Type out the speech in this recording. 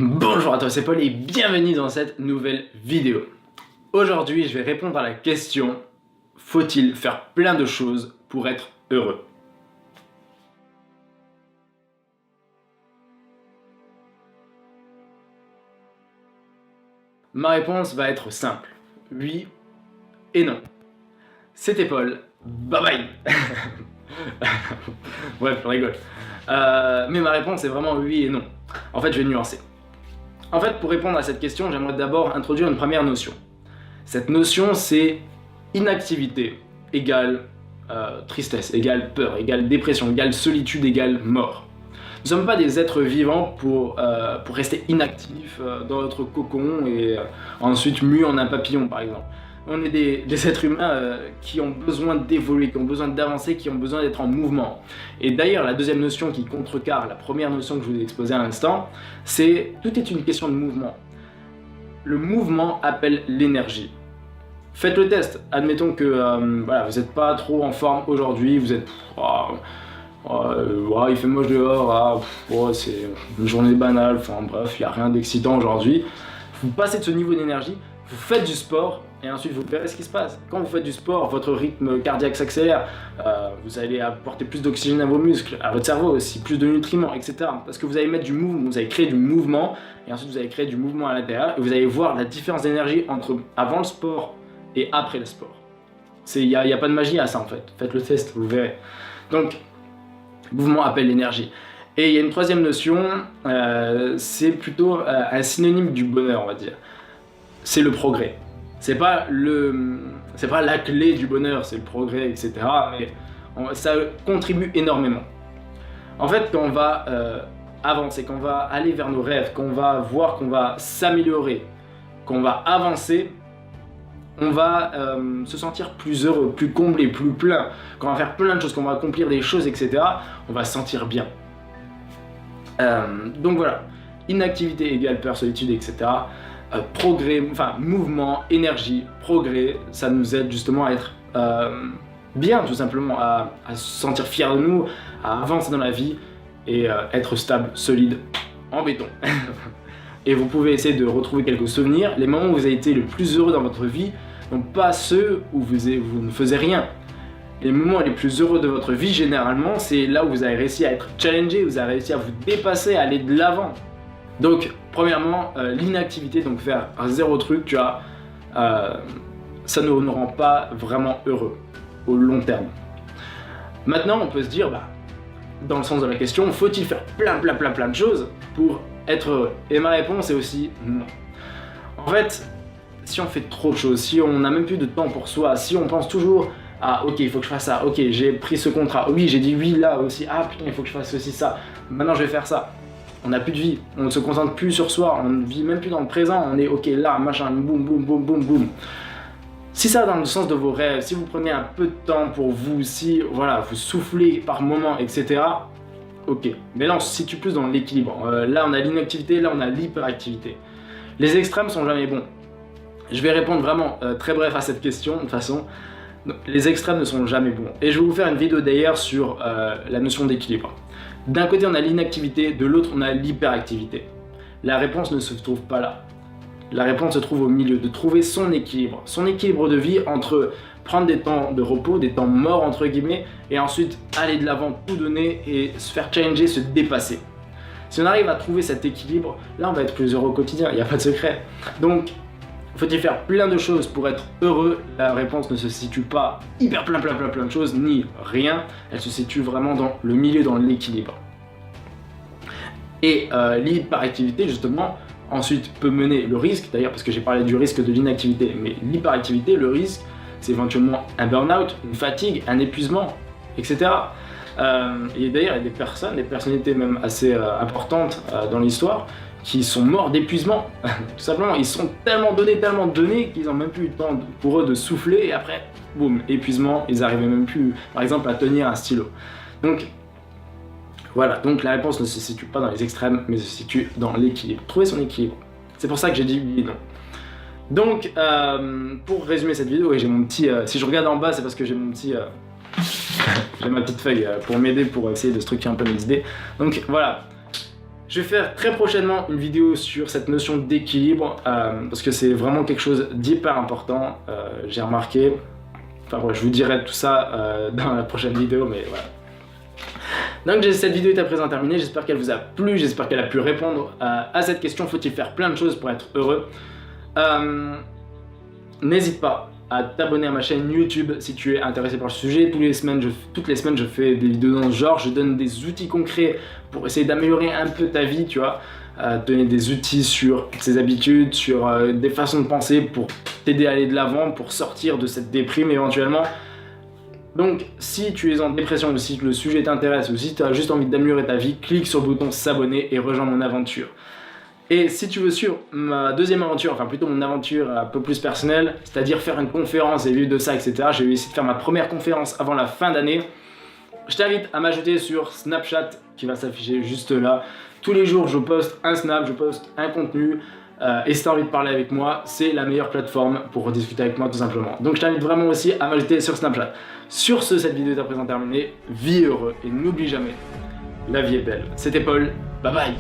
Bonjour à toi, c'est Paul et bienvenue dans cette nouvelle vidéo. Aujourd'hui, je vais répondre à la question: faut-il faire plein de choses pour être heureux? Ma réponse va être simple: oui et non. C'était Paul, bye bye. Bref, je rigole. Mais ma réponse est vraiment oui et non. En fait, je vais nuancer. En fait, pour répondre à cette question, j'aimerais d'abord introduire une première notion. Cette notion, c'est inactivité égale tristesse, égale peur, égale dépression, égale solitude, égale mort. Nous ne sommes pas des êtres vivants pour rester inactifs dans notre cocon et ensuite muets en un papillon, par exemple. On est des êtres humains qui ont besoin d'évoluer, qui ont besoin d'avancer, qui ont besoin d'être en mouvement. Et d'ailleurs, la deuxième notion qui contrecarre la première notion que je vous ai exposée à l'instant, c'est tout est une question de mouvement. Le mouvement appelle l'énergie. Faites le test. Admettons que voilà, vous n'êtes pas trop en forme aujourd'hui, vous êtes... il fait moche dehors, c'est une journée banale, enfin bref, il n'y a rien d'excitant aujourd'hui. Vous passez de ce niveau d'énergie, vous faites du sport et ensuite vous verrez ce qui se passe. Quand vous faites du sport, votre rythme cardiaque s'accélère, vous allez apporter plus d'oxygène à vos muscles, à votre cerveau aussi, plus de nutriments, etc. Parce que vous allez mettre du mouvement, vous allez créer du mouvement et ensuite vous allez créer du mouvement à l'intérieur et vous allez voir la différence d'énergie entre avant le sport et après le sport. Il n'y a pas de magie à ça en fait, faites le test, vous verrez. Donc, mouvement appelle l'énergie. Et il y a une troisième notion, c'est plutôt un synonyme du bonheur, on va dire. C'est le progrès. C'est pas la clé du bonheur, c'est le progrès, etc. Mais ça contribue énormément. En fait, quand on va avancer, quand on va aller vers nos rêves, quand on va voir qu'on va s'améliorer, qu'on va avancer, on va se sentir plus heureux, plus comblé, plus plein. Quand on va faire plein de choses, quand on va accomplir des choses, etc., on va se sentir bien. Donc voilà, inactivité égale peur, solitude, etc. Progrès, enfin mouvement, énergie, progrès, ça nous aide justement à être bien, tout simplement, à se sentir fier de nous, à avancer dans la vie et être stable, solide, en béton. Et vous pouvez essayer de retrouver quelques souvenirs, les moments où vous avez été le plus heureux dans votre vie, donc pas ceux où vous ne faisiez rien. Les moments les plus heureux de votre vie, généralement, c'est là où vous avez réussi à être challengé, vous avez réussi à vous dépasser, à aller de l'avant. Donc, premièrement, l'inactivité, donc faire un zéro truc, tu vois, ça ne nous rend pas vraiment heureux au long terme. Maintenant, on peut se dire, dans le sens de la question, faut-il faire plein de choses pour être heureux? Et ma réponse est aussi non. En fait, si on fait trop de choses, si on n'a même plus de temps pour soi, si on pense toujours à ok, il faut que je fasse ça, ok, j'ai pris ce contrat, oui, j'ai dit oui là aussi, ah putain, il faut que je fasse aussi ça, maintenant je vais faire ça. On n'a plus de vie, on ne se concentre plus sur soi, on ne vit même plus dans le présent, on est ok là, machin, boum, boum, boum, boum, boum. Si ça va dans le sens de vos rêves, si vous prenez un peu de temps pour vous, si voilà, vous soufflez par moment, etc., ok. Mais là on se situe plus dans l'équilibre. Là on a l'inactivité, là on a l'hyperactivité. Les extrêmes sont jamais bons. Je vais répondre vraiment très bref à cette question, de toute façon. Les extrêmes ne sont jamais bons. Et je vais vous faire une vidéo d'ailleurs sur la notion d'équilibre. D'un côté on a l'inactivité, de l'autre on a l'hyperactivité. La réponse ne se trouve pas là. La réponse se trouve au milieu, de trouver son équilibre de vie entre prendre des temps de repos, des temps morts entre guillemets, et ensuite aller de l'avant, tout donner et se faire challenger, se dépasser. Si on arrive à trouver cet équilibre, là on va être plus heureux au quotidien, il n'y a pas de secret. Donc, faut-il faire plein de choses pour être heureux? La réponse ne se situe pas hyper plein de choses, ni rien. Elle se situe vraiment dans le milieu, dans l'équilibre. Et l'hyperactivité, justement, ensuite peut mener le risque, d'ailleurs parce que j'ai parlé du risque de l'inactivité, mais l'hyperactivité, le risque, c'est éventuellement un burn-out, une fatigue, un épuisement, etc. Et d'ailleurs, il y a des personnalités même assez importantes dans l'histoire, qui sont morts d'épuisement, tout simplement. Ils sont tellement donnés qu'ils n'ont même plus eu le temps pour eux de souffler, et après, boum, épuisement, ils n'arrivaient même plus, par exemple, à tenir un stylo. Donc, voilà, donc la réponse ne se situe pas dans les extrêmes, mais se situe dans l'équilibre. Trouver son équilibre. C'est pour ça que j'ai dit oui et non. Donc, pour résumer cette vidéo, et j'ai mon petit... si je regarde en bas, c'est parce que j'ai mon petit... j'ai ma petite feuille pour m'aider, pour essayer de structurer un peu mes idées. Donc, voilà. Je vais faire très prochainement une vidéo sur cette notion d'équilibre parce que c'est vraiment quelque chose d'hyper important, j'ai remarqué. Enfin bref, je vous dirai tout ça dans la prochaine vidéo, mais voilà. Donc cette vidéo est à présent terminée, j'espère qu'elle vous a plu, j'espère qu'elle a pu répondre à cette question, faut-il faire plein de choses pour être heureux? N'hésite pas à t'abonner à ma chaîne YouTube si tu es intéressé par le sujet. Toutes les semaines, je fais des vidéos dans ce genre, je donne des outils concrets pour essayer d'améliorer un peu ta vie, tu vois. Donner des outils sur ses habitudes, sur des façons de penser pour t'aider à aller de l'avant, pour sortir de cette déprime éventuellement. Donc si tu es en dépression ou si le sujet t'intéresse ou si tu as juste envie d'améliorer ta vie, clique sur le bouton s'abonner et rejoins mon aventure. Et si tu veux suivre ma deuxième aventure, enfin plutôt mon aventure un peu plus personnelle, c'est-à-dire faire une conférence et vivre de ça, etc. Je vais essayer de faire ma première conférence avant la fin d'année. Je t'invite à m'ajouter sur Snapchat qui va s'afficher juste là. Tous les jours je poste un snap, je poste un contenu. Et si tu as envie de parler avec moi, c'est la meilleure plateforme pour discuter avec moi tout simplement. Donc je t'invite vraiment aussi à m'ajouter sur Snapchat. Sur ce, cette vidéo est à présent terminée. Vis heureux et n'oublie jamais, la vie est belle. C'était Paul, bye bye.